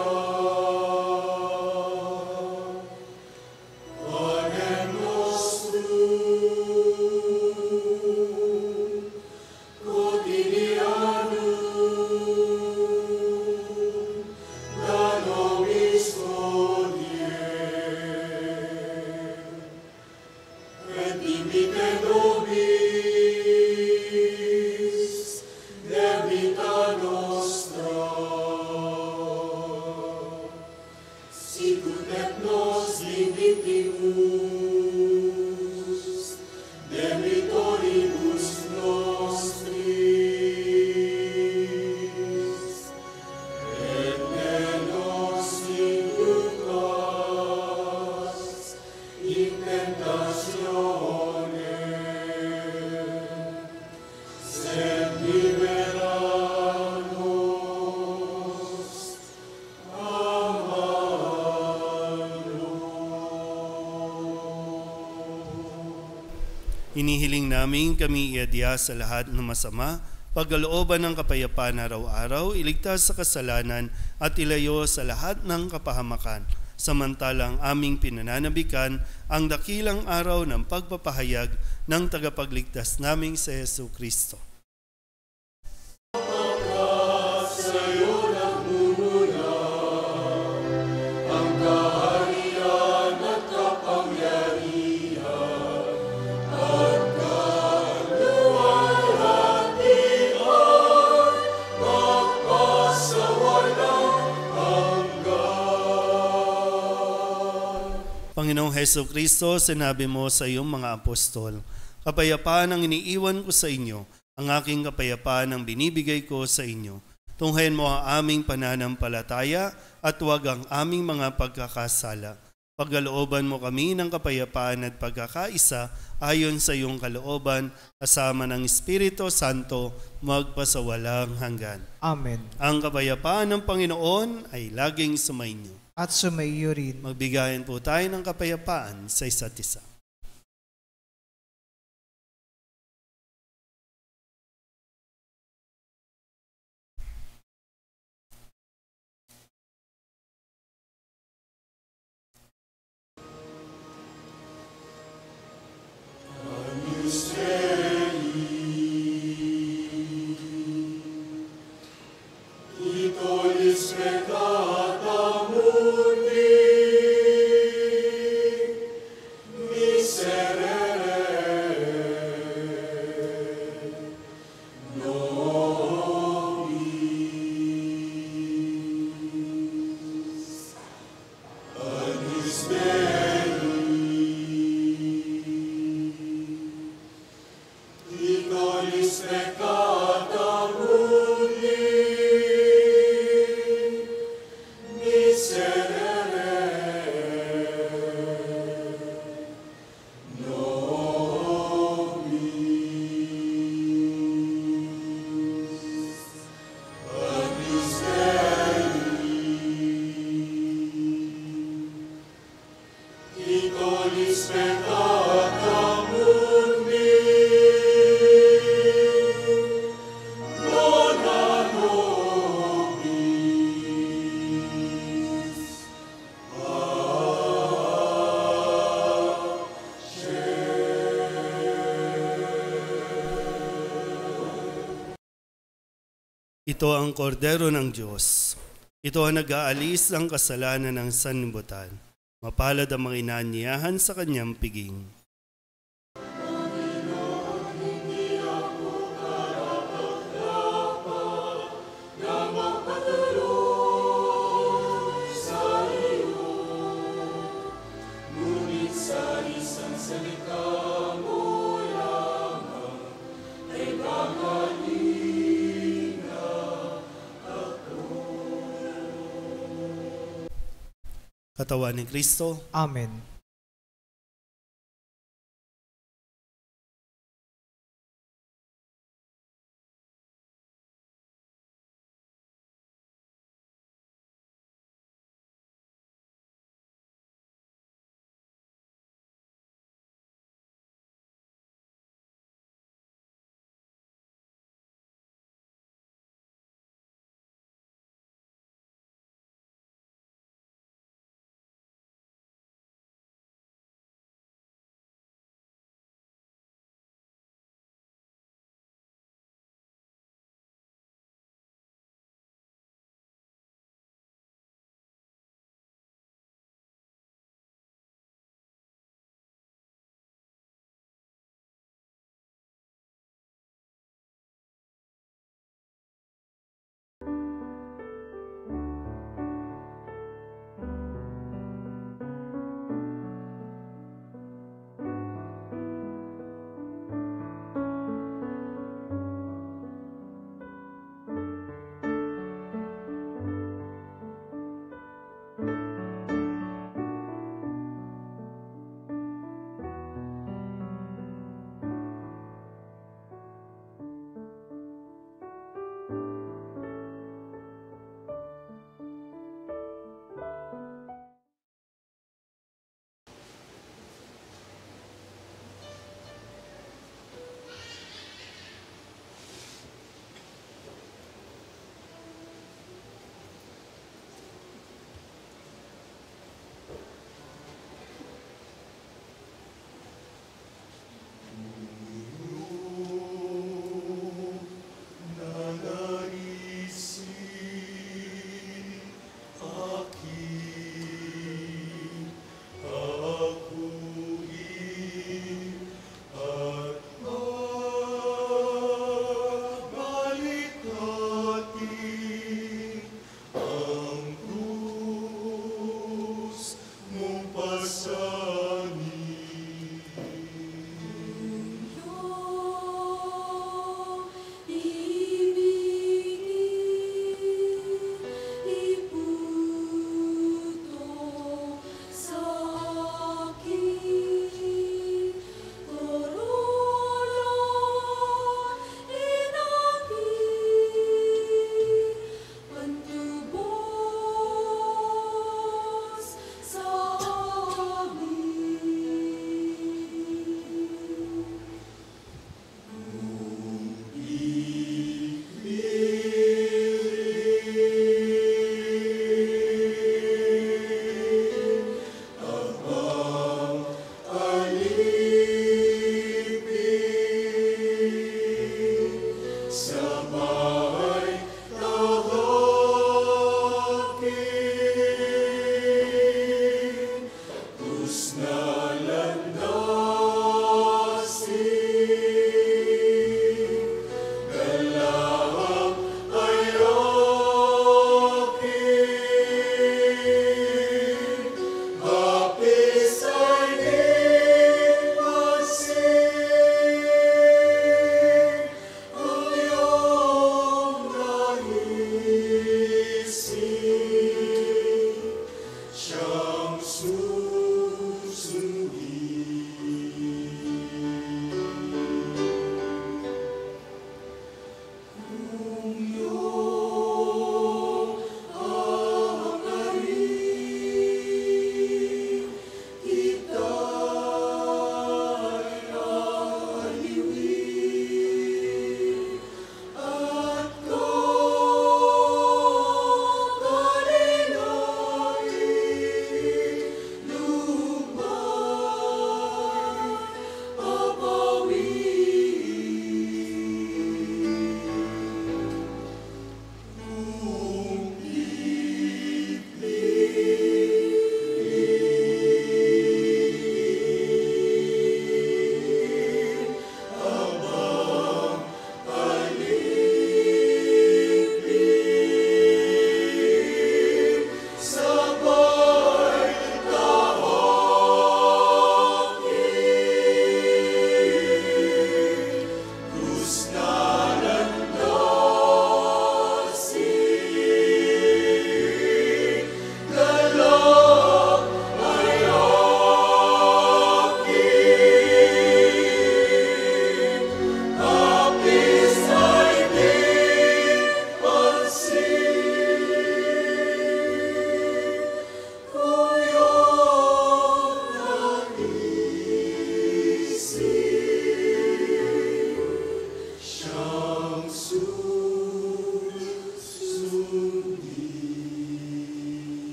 Hinihiling namin kami iadya sa lahat ng masama, pagkalooban ng kapayapaan araw-araw, iligtas sa kasalanan at ilayo sa lahat ng kapahamakan. Samantalang aming pinananabikan ang dakilang araw ng pagpapahayag ng tagapagligtas naming si Hesu Kristo. Panginoong Hesu Kristo, sinabi mo sa iyong mga apostol, kapayapaan ang iniiwan ko sa inyo, ang aking kapayapaan ang binibigay ko sa inyo. Tunghayan mo ang aming pananampalataya at huwag ang aming mga pagkakasala. Pagkalooban mo kami ng kapayapaan at pagkakaisa ayon sa iyong kalooban, kasama ng Espiritu Santo, magpasawalang hanggan. Amen. Ang kapayapaan ng Panginoon ay laging sumainyo. At sumaiyo rin. Magbigayan po tayo ng kapayapaan sa isa't isa. Mundi, Ito ang kordero ng Diyos. Ito ang nag-aalis ng kasalanan ng sanlibutan. Mapalad ang mga inaanyayahan sa kanyang piging. Katawan ni Kristo. Amen.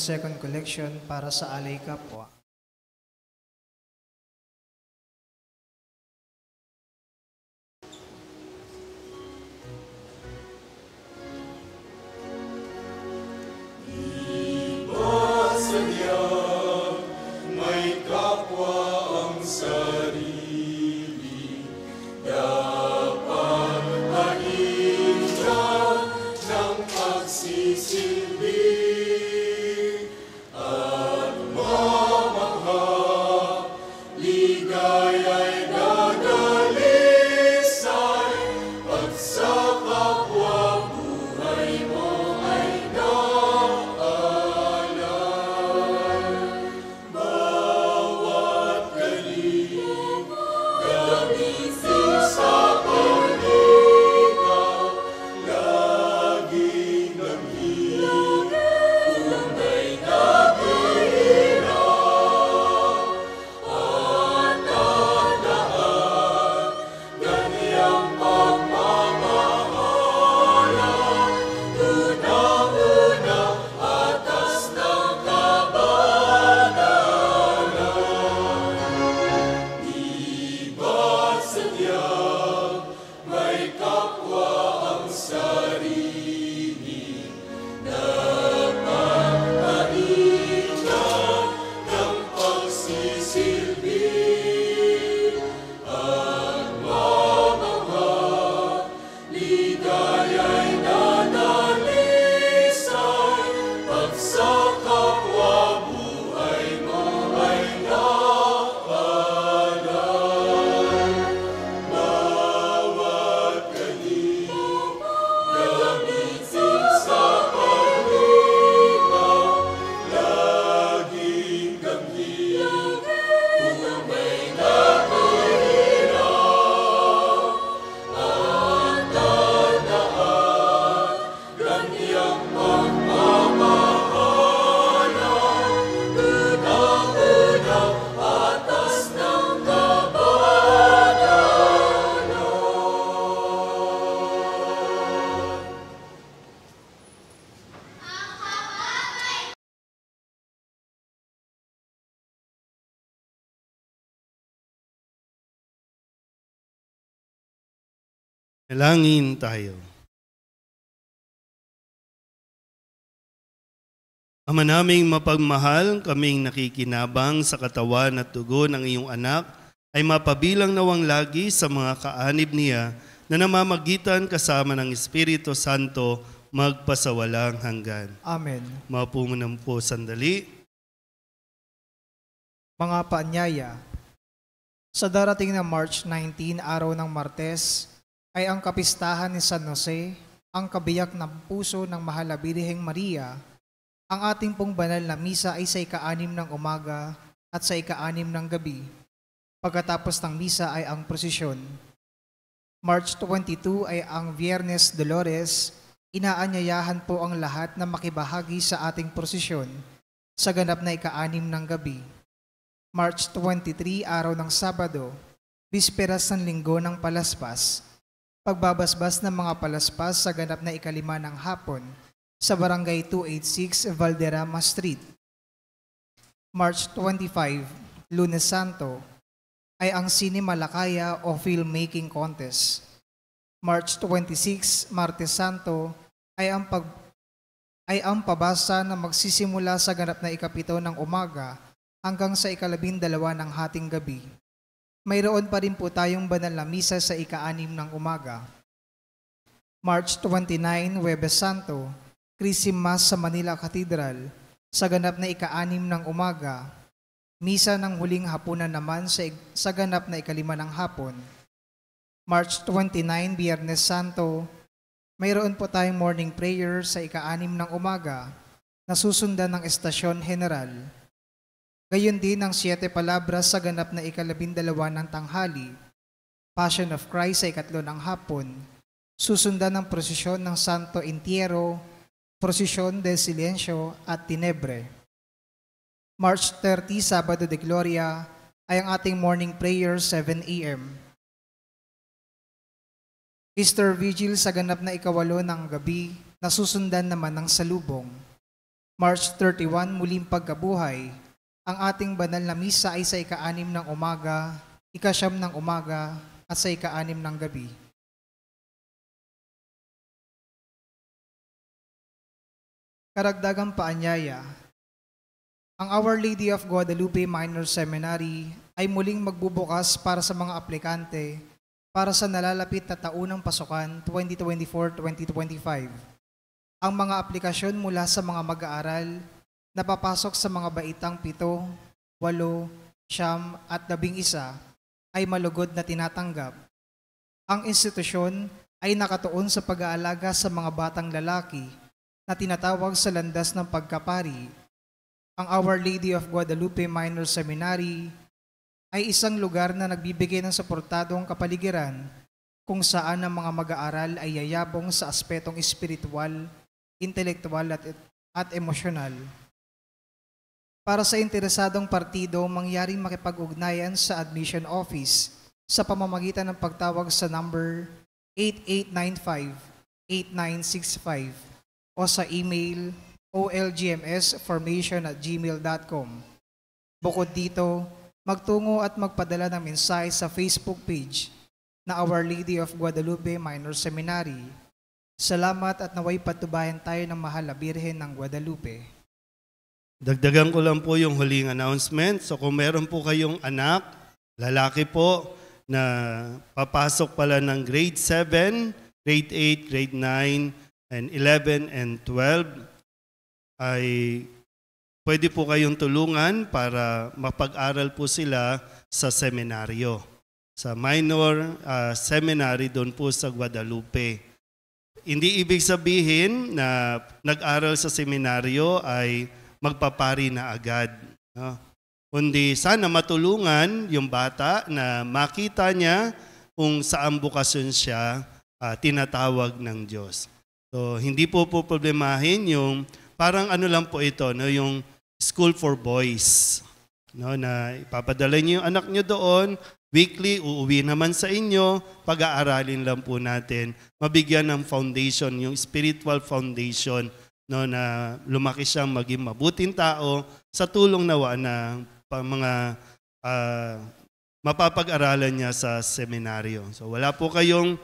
second collection para sa alay kapwa. May kapwa ang sarili, dapat pahinga ng pagsisilbi at mamahal, ligaya'y gagalisay at sa kapwa buhay mo ay Dalangin tayo. Ama naming mapagmahal, kaming nakikinabang sa katawan at dugo ng iyong anak, ay mapabilang nawang lagi sa mga kaanib niya na namamagitan kasama ng Espiritu Santo magpasawalang hanggan. Amen. Maupo muna po sandali. Mga paanyaya, sa darating na March 19, araw ng Martes, ay ang kapistahan ni San Jose, ang kabiyak ng puso ng Mahal na Birheng Maria. Ang ating pong banal na misa ay sa ika-6 ng umaga at sa ika-6 ng gabi. Pagkatapos ng misa ay ang prosesyon. March 22 ay ang Viernes Dolores. Inaanyayahan po ang lahat na makibahagi sa ating prosesyon sa ganap na ika-6 ng gabi. March 23, araw ng Sabado, bisperas ng Linggo ng Palaspas. Pagbabasbas ng mga palaspas sa ganap na ika-5 ng hapon sa Barangay 286 Valderrama Street. March 25, Lunes Santo, ay ang Sine Malakaya o Filmmaking Contest. March 26, Martes Santo, ay ang pabasa na magsisimula sa ganap na ika-7 ng umaga hanggang sa ika-12 ng hating gabi. Mayroon pa rin po tayong banal na misa sa ika-6 ng umaga. March 29, Huwebes Santo, Christmas sa Manila Cathedral, sa ganap na ika-6 ng umaga. Misa ng huling hapunan naman sa ganap na ika-5 ng hapon. March 29, Biyernes Santo, mayroon po tayong morning prayer sa ika-6 ng umaga na susundan ng Estasyon General. Gayon din ang 7 palabras sa ganap na ika-12 ng tanghali, Passion of Christ sa ika-3 ng hapon, susundan ng prosesyon ng Santo Entierro, prosesyon del Silencio at Tinebre. March 30, Sabado de Gloria, ay ang ating morning prayer 7 a.m. Easter Vigil sa ganap na ika-8 ng gabi na susundan naman ng salubong. March 31, muling pagkabuhay. Ang ating banal na misa ay sa ika-6 ng umaga, ika-9 ng umaga, at sa ika-6 ng gabi. Karagdagang paanyaya. Ang Our Lady of Guadalupe Minor Seminary ay muling magbubukas para sa mga aplikante para sa nalalapit na taunang pasukan 2024-2025. Ang mga aplikasyon mula sa mga mag-aaral na papasok sa mga baitang 7, 8, 9 at 11 ay malugod na tinatanggap. Ang institusyon ay nakatuon sa pag-aalaga sa mga batang lalaki na tinatawag sa landas ng pagkapari. Ang Our Lady of Guadalupe Minor Seminary ay isang lugar na nagbibigay ng suportadong kapaligiran kung saan ang mga mag-aaral ay yayabong sa aspetong espiritual, intelektual at emosyonal. Para sa interesadong partido, mangyaring makipag-ugnayan sa admission office sa pamamagitan ng pagtawag sa number 8895-8965 o sa email olgmsformation@gmail.com. Bukod dito, magtungo at magpadala ng mensahe sa Facebook page na Our Lady of Guadalupe Minor Seminary. Salamat at naway patubayan tayo ng mahal na Birhen ng Guadalupe. Dagdagan ko lang po yung huling announcement. So kung meron po kayong anak, lalaki po, na papasok pala ng grade 7, grade 8, grade 9, and 11 and 12, ay pwede po kayong tulungan para mapag-aral po sila sa seminaryo. Sa minor seminary doon po sa Guadalupe. Hindi ibig sabihin na nag-aral sa seminaryo ay magpapari na agad. No? Kundi sana matulungan yung bata na makita niya kung saan bukasyon siya tinatawag ng Diyos. So hindi po problemahin yung parang ano lang po ito, no, yung school for boys. No, na ipapadala niyo yung anak niyo doon, weekly, uuwi naman sa inyo, pag-aaralin lang po natin, mabigyan ng foundation, yung spiritual foundation, no, na lumaki siyang maging mabuting tao sa tulong nawa ng mga mapapag-aralan niya sa seminaryo. So wala po kayong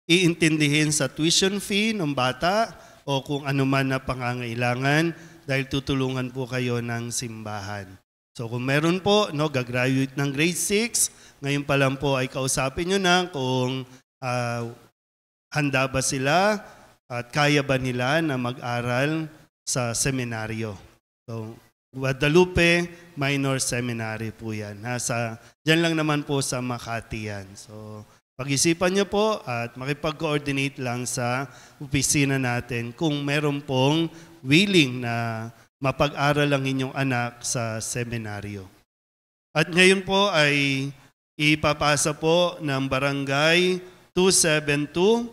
iintindihin sa tuition fee ng bata o kung ano man na pangangailangan dahil tutulungan po kayo ng simbahan. So kung meron po, no, gagraduate ng grade 6, ngayon pa lang po ay kausapin nyo na kung handa ba sila at kaya ba nila na mag-aral sa seminaryo. So Guadalupe Minor Seminary po yan. Diyan lang naman po sa Makati yan. So pag-isipan nyo po at makipag-coordinate lang sa opisina natin kung meron pong willing na mapag-aral ang inyong anak sa seminaryo. At ngayon po ay ipapasa po ng Barangay 272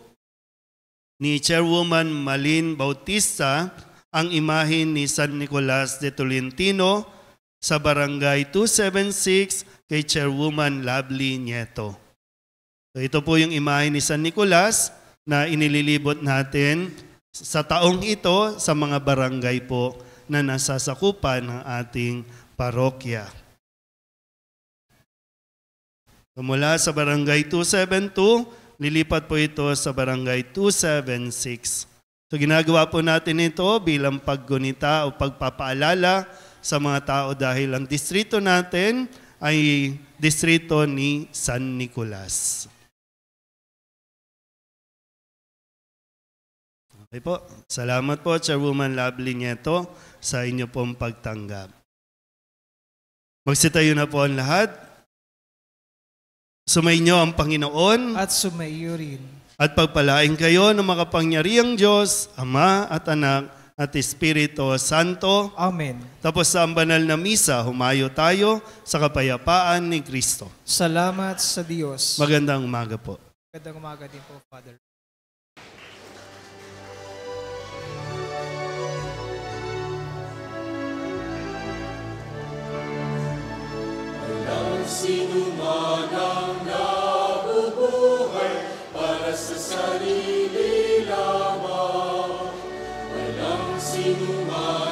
ni Chairwoman Malin Bautista ang imahin ni San Nicolas de Tolentino sa Barangay 276 kay Chairwoman Lovely Nieto. So ito po yung imahin ni San Nicolas na inililibot natin sa taong ito sa mga barangay po na nasasakupan ng ating parokya. So mula sa Barangay 272, lilipat po ito sa Barangay 276. So ginagawa po natin ito bilang paggunita o pagpapaalala sa mga tao dahil ang distrito natin ay distrito ni San Nicolas. Okay po. Salamat po, Chairwoman Lovely Nieto, sa inyo pong pagtanggap. Magsitayo na po ang lahat. Sumainyo ang Panginoon. At sumaiyo rin. At pagpalain kayo ng makapangyarihang Diyos, Ama at Anak at Espiritu Santo. Amen. Tapos sa ang banal na misa, humayo tayo sa kapayapaan ni Kristo. Salamat sa Diyos. Magandang umaga po. Magandang umaga din po, Father. Sino man ang nabubuhay para sa sarili lamang, walang sino man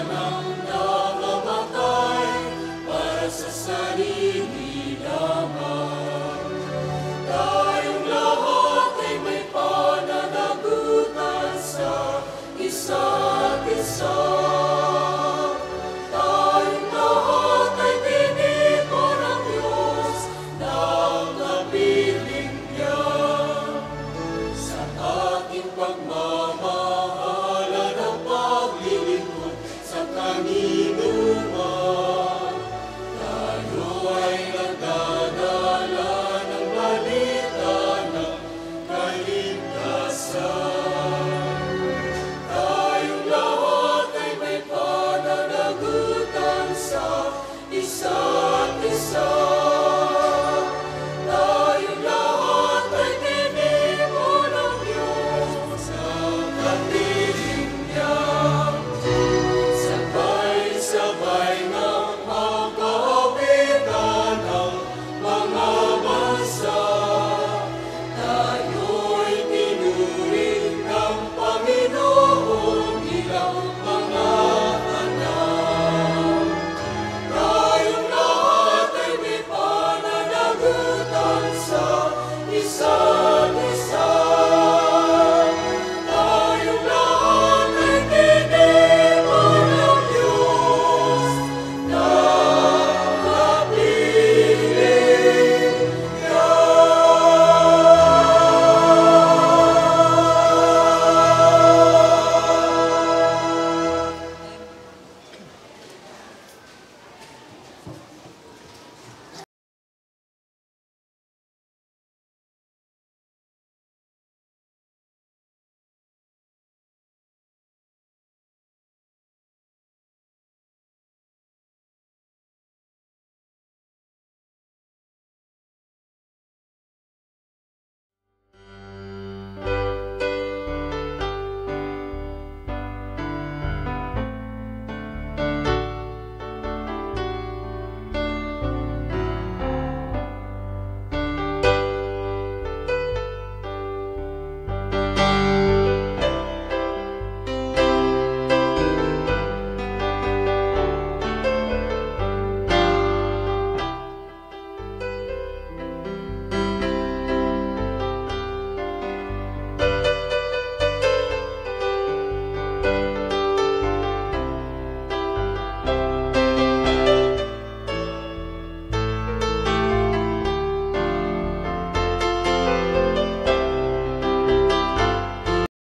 isa